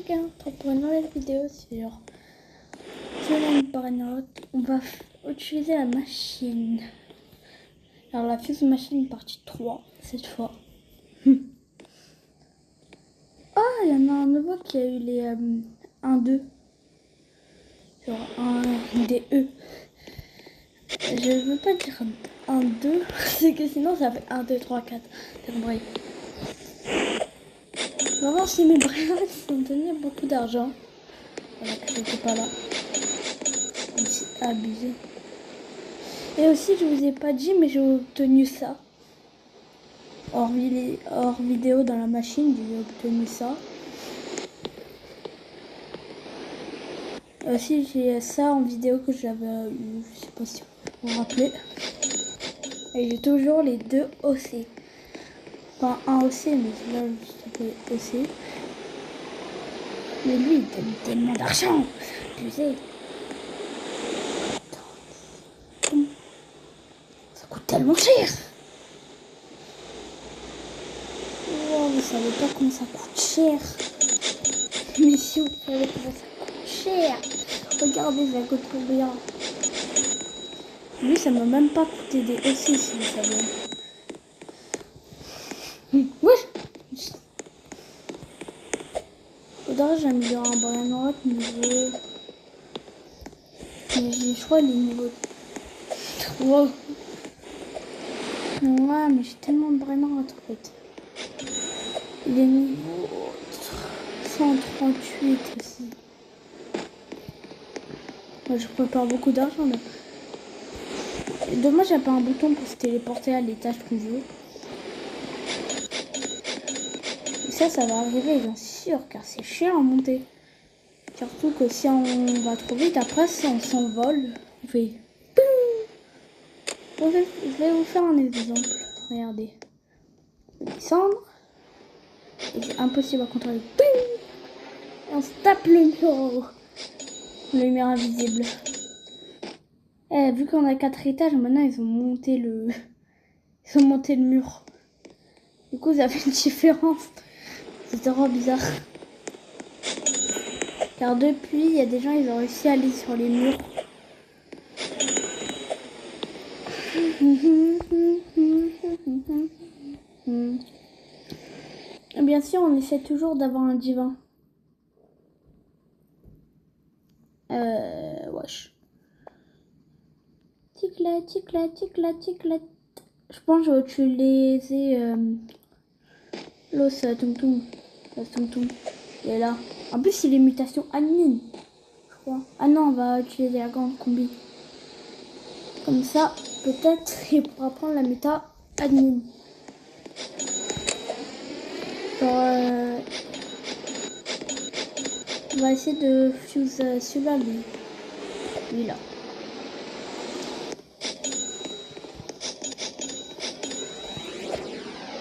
quelqu'un pour une nouvelle vidéo sur Fuse Burnout. On va utiliser la machine. Alors la Fuse Machine partie 3 cette fois. Ah, il y en a un nouveau qui a eu les 1-2. Genre un des E. Je veux pas dire 1-2, c'est que sinon ça fait 1, 2, 3, 4. C'est compris. On va voir si mes brillants vont donner beaucoup d'argent. Voilà que j'étais pas là. C'est abusé. Et aussi, je vous ai pas dit, mais j'ai obtenu ça. Hors vidéo dans la machine, j'ai obtenu ça. Et aussi, j'ai ça en vidéo que j'avais eu, je sais pas si vous vous rappelez. Et j'ai toujours les deux OC. Enfin, un OC, mais là, je s'appelle OC. Mais lui, il donne tellement d'argent. C'est abusé. Ça coûte tellement cher. Oh, vous savez pas comment ça coûte cher. Mais si vous savez comment ça coûte cher. Regardez, ça coûte combien. Lui, ça m'a même pas coûté des OC, si vous savez. Ouais. Faudrait j'améliore un Burnout niveau... Je crois les niveaux 3. Ouais, mais j'ai tellement de Burnout en fait. Il est niveau 138 aussi. Moi, je prépare beaucoup d'argent là. Et dommage, il n'y a pas un bouton pour se téléporter à l'étage qu'on veut. Et ça va arriver, bien sûr, car c'est cher à monter. Surtout que si on va trop vite, après, si on s'envole, on fait... Je vais vous faire un exemple. Regardez. On va descendre. Et c'est impossible à contrôler. Et on se tape le mur. Le mur invisible. Eh, vu qu'on a 4 étages, maintenant ils ont monté le... Ils ont monté le mur. Du coup, ça fait une différence. C'est trop bizarre. Car depuis, il y a des gens, ils ont réussi à aller sur les murs. Et bien sûr, on essaie toujours d'avoir un divin. Wesh. Ticlet, ticlet, ticlet, ticlet. Je pense que je vais utiliser l'os Tung Tung. L'os Tung Tung. Il est là. En plus, il est mutation admin. Je crois. Ah non, on va utiliser la grande combi. Comme ça, peut-être, il pourra prendre la méta admin. Genre, on va essayer de fuse celui-là, lui là.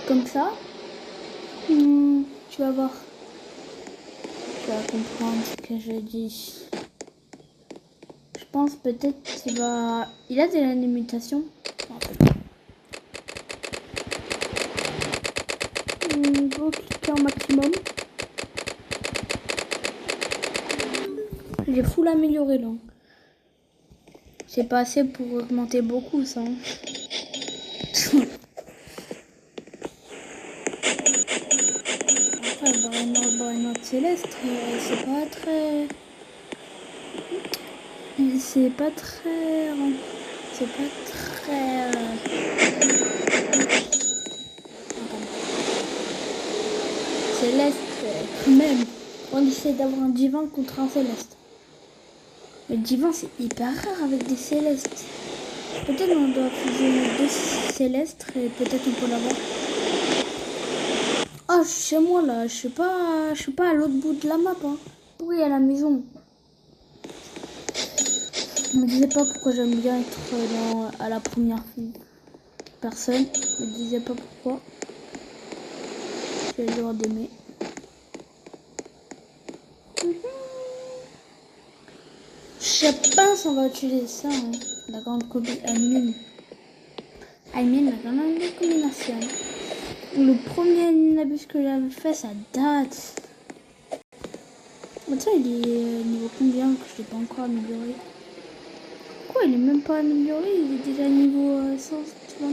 Comme ça, tu vas voir. Tu vas comprendre ce que je dis. Je pense peut-être qu'il va... Il a des limitations. Niveau cliquer maximum. J'ai full amélioré là. C'est pas assez pour augmenter beaucoup ça. Hein. Après, Burnout Céleste, c'est pas très... C'est pas très... Céleste, quand même. On essaie d'avoir un divin contre un céleste. Le divin, c'est hyper rare avec des célestes. Peut-être on doit fusionner 2 célestes et peut-être on peut l'avoir. Ah, je suis chez moi là. Je suis pas à l'autre bout de la map. Hein. Oui, à la maison. Je me disais pas pourquoi j'aime bien être à la première personne. Je me disais pas pourquoi. J'ai le droit d'aimer. Je pense qu'on va utiliser ça. Hein. La grande combinaison. La grande combinaison. Le premier nabus que j'avais fait, ça date. Tiens, il est niveau combien que je l'ai pas encore amélioré? Quoi, il est même pas amélioré, il est déjà niveau 123.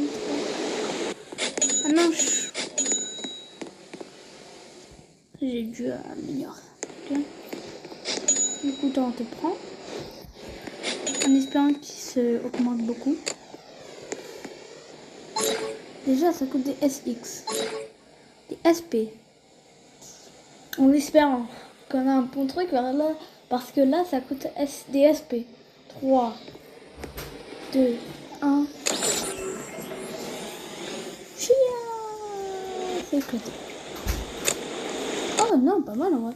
Ah non, j'ai dû améliorer. Ok. Du coup, on te prend. En espérant qu'il se augmente beaucoup. Déjà, ça coûte des SX. Des SP. En espérant qu'on a un bon truc vers là. Parce que là, ça coûte des SP. 3, 2, 1. Chia. C'est éclaté. Oh non, pas mal en vrai.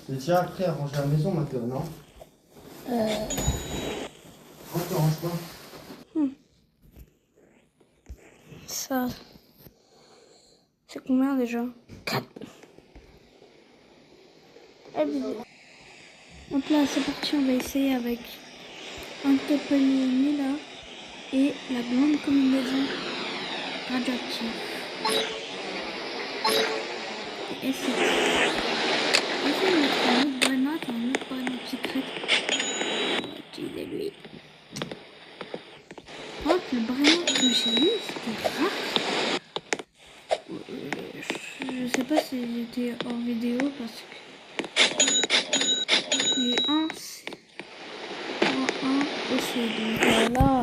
Je te tiens après à ranger la maison, Mathéo, non? Quand tu ranges pas? Ça. C'est combien déjà? 4. Donc là, c'est parti, on va essayer avec un Topelier là et la grande combinaison radioactive. Et c'est. Essaye de mettre un autre grenade, un autre grenade secrète. On va utiliser lui. Oh, le grenade que j'ai eu, c'était rare. Je sais pas si j'étais hors vidéo parce que j'ai un aussi, donc voilà.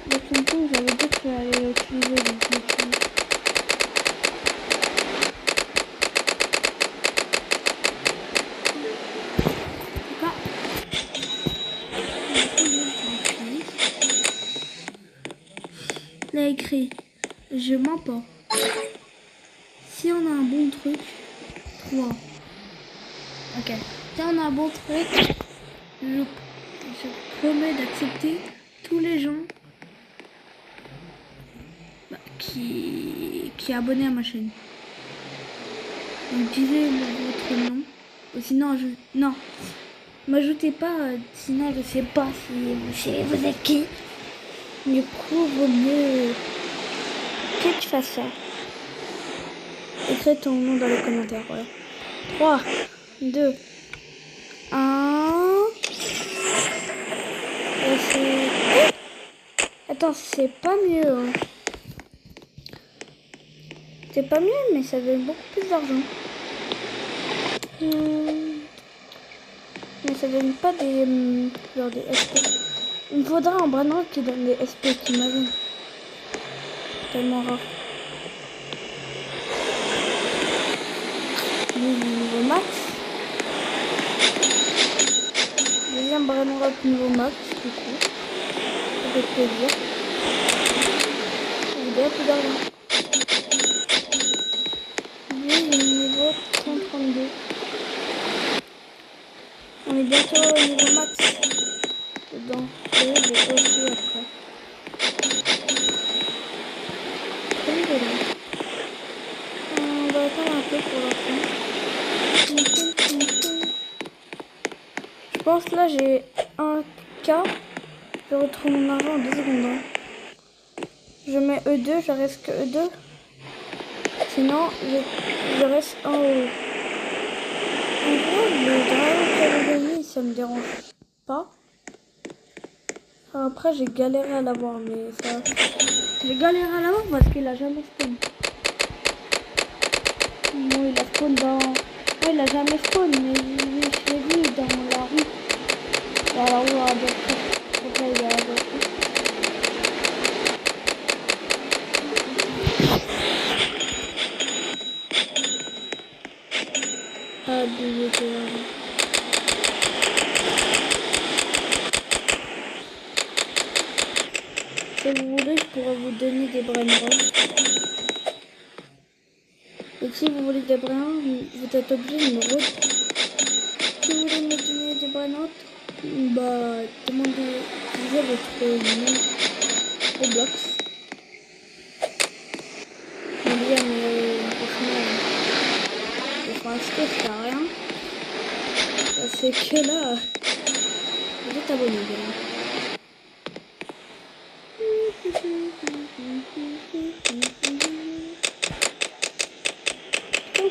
Donc du coup, j'avais dit que j'allais utiliser les outils. Là écrit, je mens pas. Si on a un bon truc, 3. Ok. Si on a un bon truc, je promets d'accepter tous les gens qui est abonné à ma chaîne. Donc disez votre nom. Ou sinon, non. M'ajoutez pas, sinon je sais pas si vous êtes qui. Du coup, vaut mieux que tu fasses ça. Écris ton nom dans les commentaires, voilà. 3, 2, 1. Et c'est... Attends, c'est pas mieux. Hein. C'est pas mieux, mais ça donne beaucoup plus d'argent. Mais ça donne pas des... genre des SP. Il me faudra un bras qui donne des SP, t'imagines. Tellement rare. Niveau max. Deuxième bras noir niveau max, du coup. Avec plaisir. Il y a plus d'argent. Lui, niveau 132. On est bientôt au niveau max. Dedans. Et je vais aussi après. On va attendre un peu pour la fin. Je pense là j'ai un K. Je retrouve mon argent en 2 secondes. Hein. Je mets E2, je reste que E2. Sinon, je reste en haut. En gros, le dragon calédonie, ça me dérange pas. Après, j'ai galéré à l'avoir, mais ça... J'ai galéré à l'avoir parce qu'il a jamais spawn. Non, il a spawn dans... Ouais, il a jamais spawn, mais je l'ai vu dans la rue. Dans la rue à Dortmund. Après, il est à Dortmund. Ah, désolé. Si vous voulez, je pourrais vous donner des brainrots. Et si vous voulez des brainrots, vous êtes obligé de me redire. Si vous voulez me donner des brainrots, bah, demandez votre nom Roblox. Mais bien, franchement, pour l'instant, ça sert à rien. C'est que là, vous êtes abonné déjà.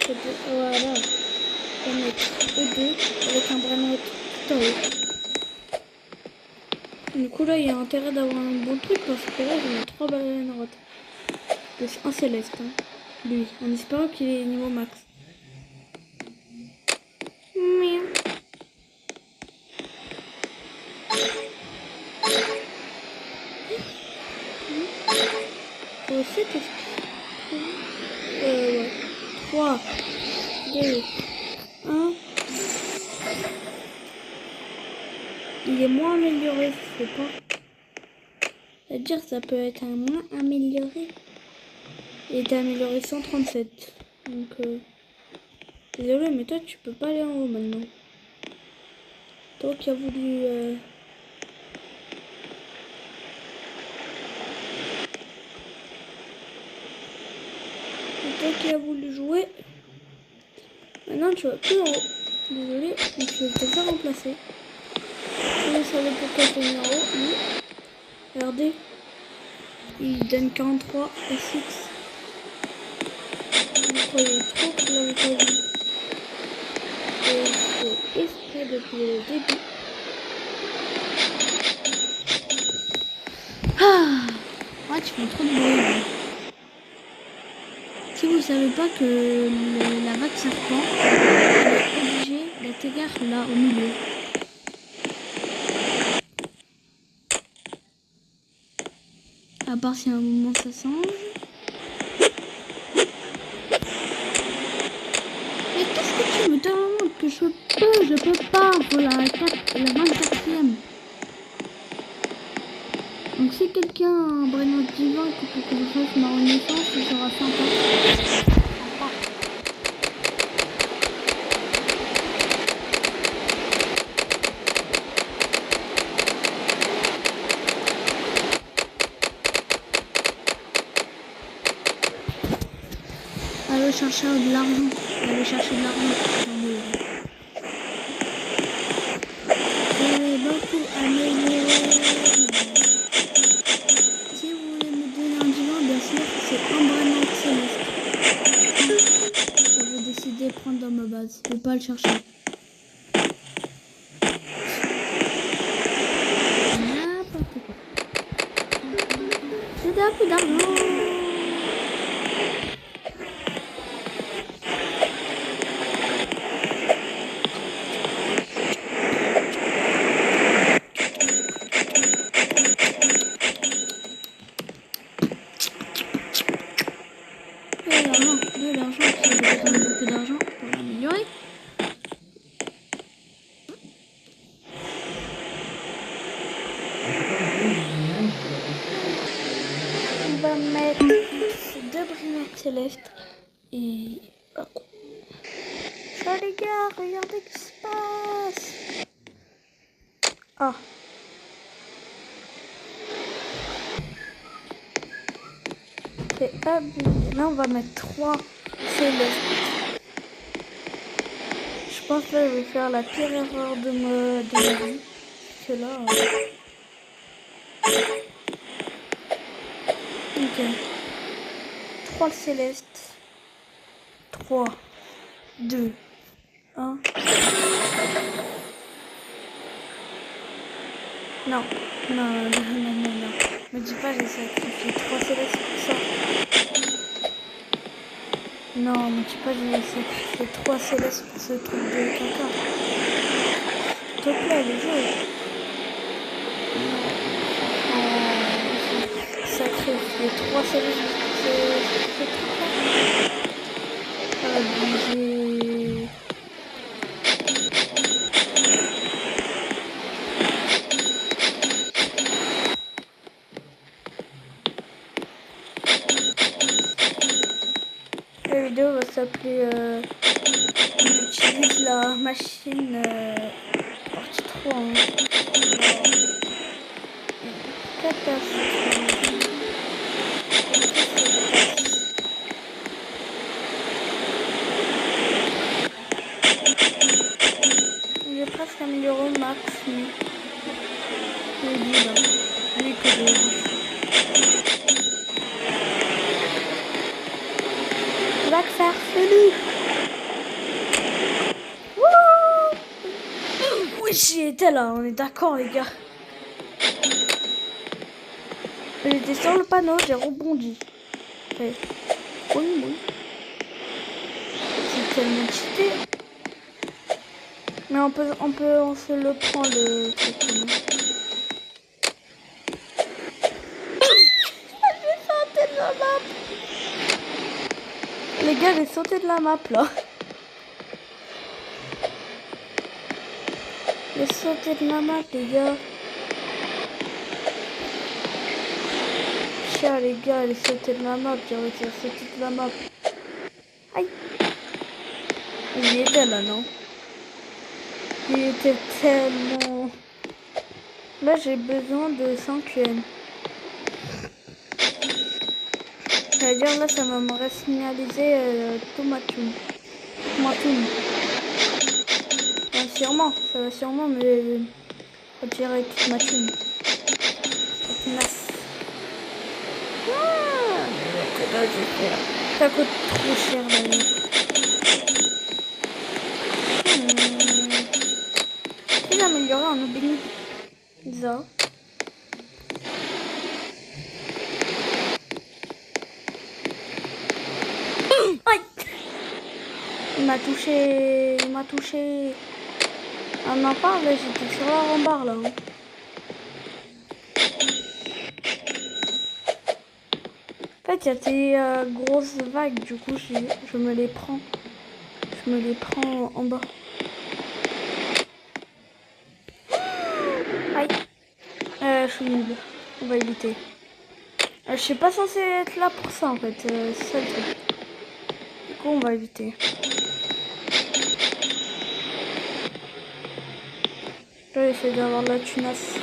Voilà. On va mettre E2 avec un bras noir tout en haut. Du coup là il y a intérêt d'avoir un bon truc parce que là j'ai 3 baleines rotes. C'est un céleste. Hein. Lui, en espérant qu'il est niveau max. Miaou. Faut aussi tester. Ouais. 3, 2, 1. Il est moins amélioré, je sais pas. C'est-à-dire ça peut être un moins amélioré. Il était amélioré 137. Donc désolé mais toi tu peux pas aller en haut maintenant. Toi qui as voulu jouer. Maintenant tu vas plus en haut. Désolé, mais je vais te faire remplacer. Vous savez pourquoi je vais en haut. Oui. Regardez. Il donne 43 et 6. Vous croyez trop que je l'avais pas vu. Et c'est exprès depuis le début. Ah ouais, tu fais trop de bruit. Si vous savez pas que la vague serpent est obligée d'atterrir là au milieu. À part si à un moment ça change. Mais qu'est-ce que tu me demandes que je peux pas pour la 24e. Donc si quelqu'un a un brain divin pour que je fasse ma renaissance, ce sera sympa. Allez chercher de l'argent. Allez chercher de l'argent. J'avais beaucoup amélioré. Si vous voulez me donner un divan, bien sûr, c'est un bras noir céleste. Je vais décider de prendre dans ma base. Je vais pas le chercher. N'importe quoi. J'ai un peu d'argent. De l'argent, parce que j'ai besoin de beaucoup d'argent pour l'améliorer. On va mettre ces 2 brillants célestes et... Ça les gars, regardez ce qui se passe. Ah. C'est abusé. Là on va mettre 3 célestes. Je pense que là je vais faire la pire erreur de ma vie. Parce que là... Ok. 3 célestes. 3, 2, 1. Non. Me dis pas j'ai sacrifié 3 célestes pour ça. Non, me dis pas j'ai sacrifié 3 célestes pour ce truc de caca. S'il te plaît, les jeux. Sacrifier 3 célestes pour ce truc-là. Abusé. La vidéo va s'appeler j'utilise la machine partie 3. Hein. Catastrophe. J'ai presque amélioré au max, mais je dis là. Lui que de... Va que ça harcèle. Oui, j'y étais là, on est d'accord les gars. J'étais sur le panneau, j'ai rebondi. Fait, oui. C'est tellement cheaté. Mais on se le prend le truc. J'ai sauté de la map. Les gars, j'ai sauté de la map là. J'ai sauté de la map les gars. Tiens les gars, j'ai sauté de la map, j'ai réussi à sauter de la map. Aïe. Il y était là, non? Il était tellement... Là, j'ai besoin de 5 QM. C'est-à-dire, là, ça va me resignaliser Tomatoum. Ça va sûrement me retirer toute ma thune. Ça coûte trop cher, là. Je vais améliorer en obéni. Ça. Aïe! Il m'a touché. On en parle, j'étais sur la rambarde là. En fait, il y a des grosses vagues, du coup, je me les prends. Je me les prends en bas. Aïe. Je suis nulle. On va éviter. Je suis pas censée être là pour ça en fait. C'est ça le truc. Du coup, on va éviter. Je vais essayer d'avoir de la tunasse.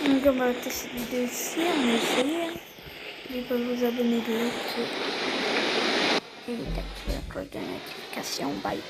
Donc on va arrêter cette vidéo ici, on va essayer. N'oubliez pas de vous abonner de like et d'activer la cloche de notification. Bye.